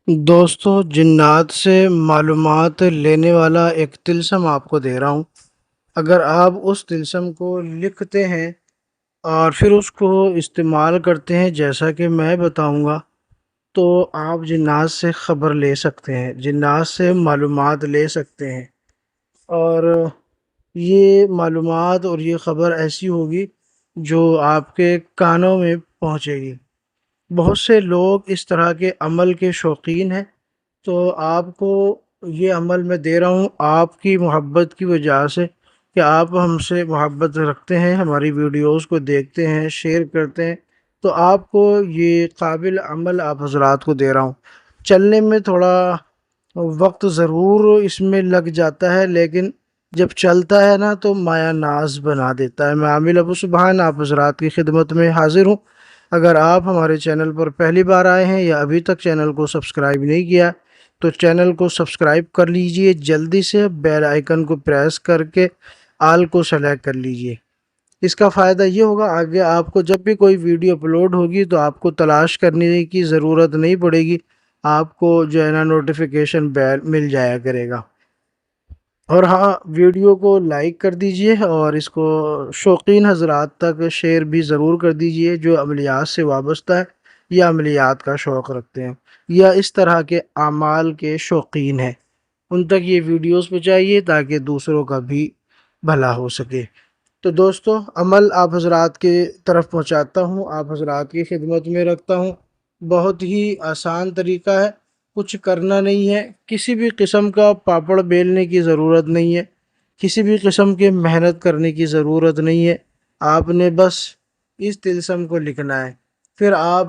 دوستو جنات سے معلومات لینے والا ایک طلسم آپ کو دے رہا ہوں۔ اگر آپ اس طلسم کو لکھتے ہیں اور پھر اس کو استعمال کرتے ہیں جیسا کہ میں بتاؤں گا تو آپ جنات سے خبر لے سکتے ہیں، جنات سے معلومات لے سکتے ہیں، اور یہ معلومات اور یہ خبر ایسی ہوگی جو آپ کے کانوں میں پہنچے گی۔ بہت سے لوگ اس طرح کے عمل کے شوقین ہیں، تو آپ کو یہ عمل میں دے رہا ہوں آپ کی محبت کی وجہ سے، کہ آپ ہم سے محبت رکھتے ہیں، ہماری ویڈیوز کو دیکھتے ہیں، شیئر کرتے ہیں، تو آپ کو یہ قابل عمل آپ حضرات کو دے رہا ہوں۔ چلنے میں تھوڑا وقت ضرور اس میں لگ جاتا ہے، لیکن جب چلتا ہے نا تو مایا ناز بنا دیتا ہے۔ میں عامل ابو سبحان آپ حضرات کی خدمت میں حاضر ہوں۔ اگر آپ ہمارے چینل پر پہلی بار آئے ہیں یا ابھی تک چینل کو سبسکرائب نہیں کیا تو چینل کو سبسکرائب کر لیجئے، جلدی سے بیل آئیکن کو پریس کر کے آل کو سلیکٹ کر لیجئے۔ اس کا فائدہ یہ ہوگا آگے آپ کو جب بھی کوئی ویڈیو اپلوڈ ہوگی تو آپ کو تلاش کرنے کی ضرورت نہیں پڑے گی، آپ کو جو ہے نا نوٹیفیکیشن بیل مل جایا کرے گا۔ اور ہاں، ویڈیو کو لائک کر دیجئے اور اس کو شوقین حضرات تک شیئر بھی ضرور کر دیجئے جو عملیات سے وابستہ ہے یا عملیات کا شوق رکھتے ہیں یا اس طرح کے اعمال کے شوقین ہیں، ان تک یہ ویڈیوز پہنچائیے تاکہ دوسروں کا بھی بھلا ہو سکے۔ تو دوستو، عمل آپ حضرات کے طرف پہنچاتا ہوں، آپ حضرات کی خدمت میں رکھتا ہوں۔ بہت ہی آسان طریقہ ہے، کچھ کرنا نہیں ہے، کسی بھی قسم کا پاپڑ بیلنے کی ضرورت نہیں ہے، کسی بھی قسم کے محنت کرنے کی ضرورت نہیں ہے۔ آپ نے بس اس طلسم کو لکھنا ہے، پھر آپ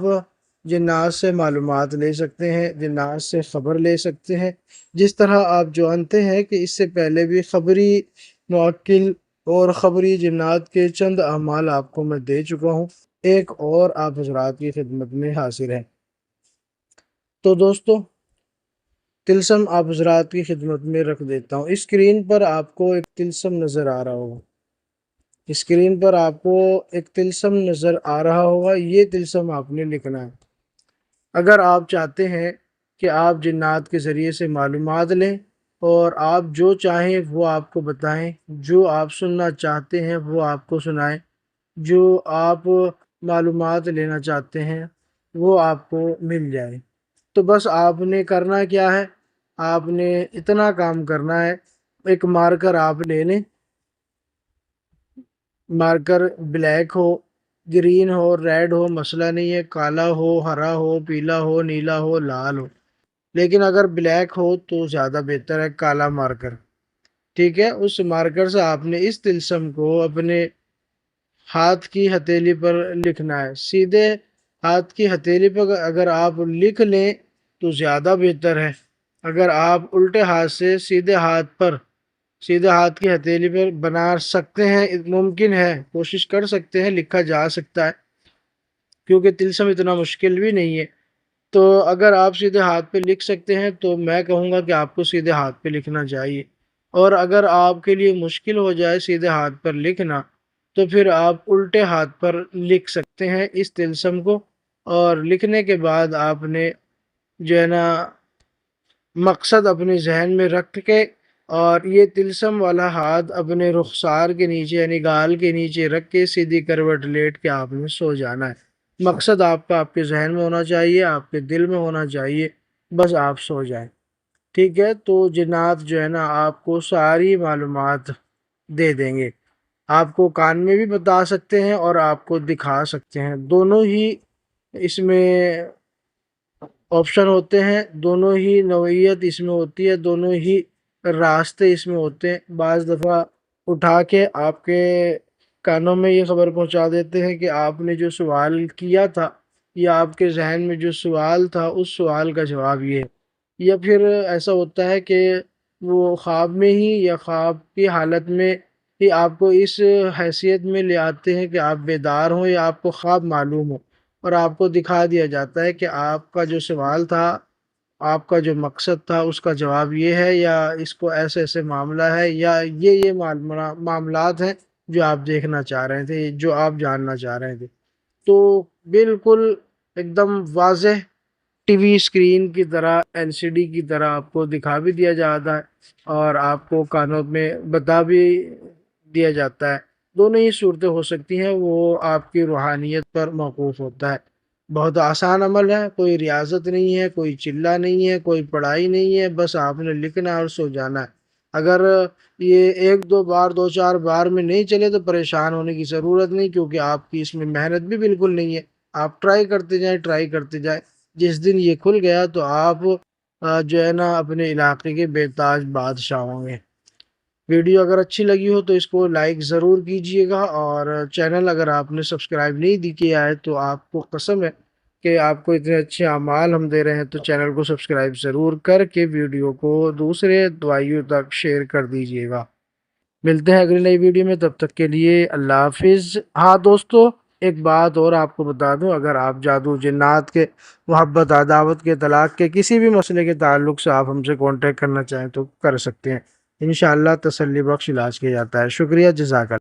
جنات سے معلومات لے سکتے ہیں، جنات سے خبر لے سکتے ہیں، جس طرح آپ جانتے ہیں کہ اس سے پہلے بھی خبری موکل اور خبری جنات کے چند اعمال آپ کو میں دے چکا ہوں، ایک اور آپ حضرات کی خدمت میں حاضر ہے۔ تو دوستو، طلسم آپ حضرات کی خدمت میں رکھ دیتا ہوں۔ اسکرین پر آپ کو ایک طلسم نظر آ رہا ہوگا، اسکرین پر آپ کو ایک طلسم نظر آ رہا ہوگا، یہ طلسم آپ نے لکھنا ہے۔ اگر آپ چاہتے ہیں کہ آپ جنات کے ذریعے سے معلومات لیں اور آپ جو چاہیں وہ آپ کو بتائیں، جو آپ سننا چاہتے ہیں وہ آپ کو سنائیں، جو آپ معلومات لینا چاہتے ہیں وہ آپ کو مل جائے، تو بس آپ نے کرنا کیا ہے، آپ نے اتنا کام کرنا ہے۔ ایک مارکر آپ لے لیں، مارکر بلیک ہو، گرین ہو، ریڈ ہو، مسئلہ نہیں ہے، کالا ہو، ہرا ہو، پیلا ہو، نیلا ہو، لال ہو، لیکن اگر بلیک ہو تو زیادہ بہتر ہے، کالا مارکر، ٹھیک ہے۔ اس مارکر سے آپ نے اس طلسم کو اپنے ہاتھ کی ہتھیلی پر لکھنا ہے۔ سیدھے ہاتھ کی ہتھیلی پر اگر آپ لکھ لیں تو زیادہ بہتر ہے، اگر آپ الٹے ہاتھ سے سیدھے ہاتھ کی ہتھیلی پر بنا سکتے ہیں، ممکن ہے، کوشش کر سکتے ہیں، لکھا جا سکتا ہے کیونکہ طلسم اتنا مشکل بھی نہیں ہے۔ تو اگر آپ سیدھے ہاتھ پہ لکھ سکتے ہیں تو میں کہوں گا کہ آپ کو سیدھے ہاتھ پہ لکھنا چاہیے، اور اگر آپ کے لیے مشکل ہو جائے سیدھے ہاتھ پر لکھنا تو پھر آپ الٹے ہاتھ پر لکھ سکتے ہیں اس طلسم کو، اور لکھنے کے بعد آپ نے جو ہے نا مقصد اپنے ذہن میں رکھ کے اور یہ طلسم والا ہاتھ اپنے رخسار کے نیچے یعنی گال کے نیچے رکھ کے سیدھی کروٹ لیٹ کے آپ نے سو جانا ہے۔ مقصد آپ کا آپ کے ذہن میں ہونا چاہیے، آپ کے دل میں ہونا چاہیے، بس آپ سو جائیں، ٹھیک ہے۔ تو جنات جو ہے نا آپ کو ساری معلومات دے دیں گے، آپ کو کان میں بھی بتا سکتے ہیں اور آپ کو دکھا سکتے ہیں، دونوں ہی اس میں آپشن ہوتے ہیں، دونوں ہی نوعیت اس میں ہوتی ہے، دونوں ہی راستے اس میں ہوتے ہیں۔ بعض دفعہ اٹھا کے آپ کے کانوں میں یہ خبر پہنچا دیتے ہیں کہ آپ نے جو سوال کیا تھا یا آپ کے ذہن میں جو سوال تھا اس سوال کا جواب یہ ہے، یا پھر ایسا ہوتا ہے کہ وہ خواب میں ہی یا خواب کی حالت میں ہی آپ کو اس حیثیت میں لے آتے ہیں کہ آپ بیدار ہوں یا آپ کو خواب معلوم ہو، اور آپ کو دکھا دیا جاتا ہے کہ آپ کا جو سوال تھا، آپ کا جو مقصد تھا، اس کا جواب یہ ہے، یا اس کو ایسے ایسے معاملہ ہے، یا یہ معاملات ہیں جو آپ دیکھنا چاہ رہے تھے، جو آپ جاننا چاہ رہے تھے۔ تو بالکل ایک دم واضح ٹی وی اسکرین کی طرح LCD کی طرح آپ کو دکھا بھی دیا جاتا ہے اور آپ کو کانوں میں بتا بھی دیا جاتا ہے۔ دونوں ہی صورتیں ہو سکتی ہیں، وہ آپ کی روحانیت پر موقوف ہوتا ہے۔ بہت آسان عمل ہے، کوئی ریاضت نہیں ہے، کوئی چلہ نہیں ہے، کوئی پڑھائی نہیں ہے، بس آپ نے لکھنا اور سو جانا ہے۔ اگر یہ ایک دو بار، دو چار بار میں نہیں چلے تو پریشان ہونے کی ضرورت نہیں، کیونکہ آپ کی اس میں محنت بھی بالکل نہیں ہے۔ آپ ٹرائی کرتے جائیں، ٹرائی کرتے جائیں، جس دن یہ کھل گیا تو آپ جو ہے نا اپنے علاقے کے بے تاج بادشاہ ہوں گے۔ ویڈیو اگر اچھی لگی ہو تو اس کو لائک ضرور کیجئے گا، اور چینل اگر آپ نے سبسکرائب نہیں کیا ہے تو آپ کو قسم ہے کہ آپ کو اتنے اچھے اعمال ہم دے رہے ہیں، تو چینل کو سبسکرائب ضرور کر کے ویڈیو کو دوسرے دعائیوں تک شیئر کر دیجئے گا۔ ملتے ہیں اگلی نئی ویڈیو میں، تب تک کے لیے اللہ حافظ۔ ہاں دوستو، ایک بات اور آپ کو بتا دوں، اگر آپ جادو، جنات کے، محبت، عداوت کے، طلاق کے کسی بھی مسئلے کے تعلق سے آپ ہم سے کانٹیکٹ کرنا چاہیں تو کر سکتے ہیں، انشاءاللہ تسلی بخش علاج کیا جاتا ہے۔ شکریہ، جزاک اللہ۔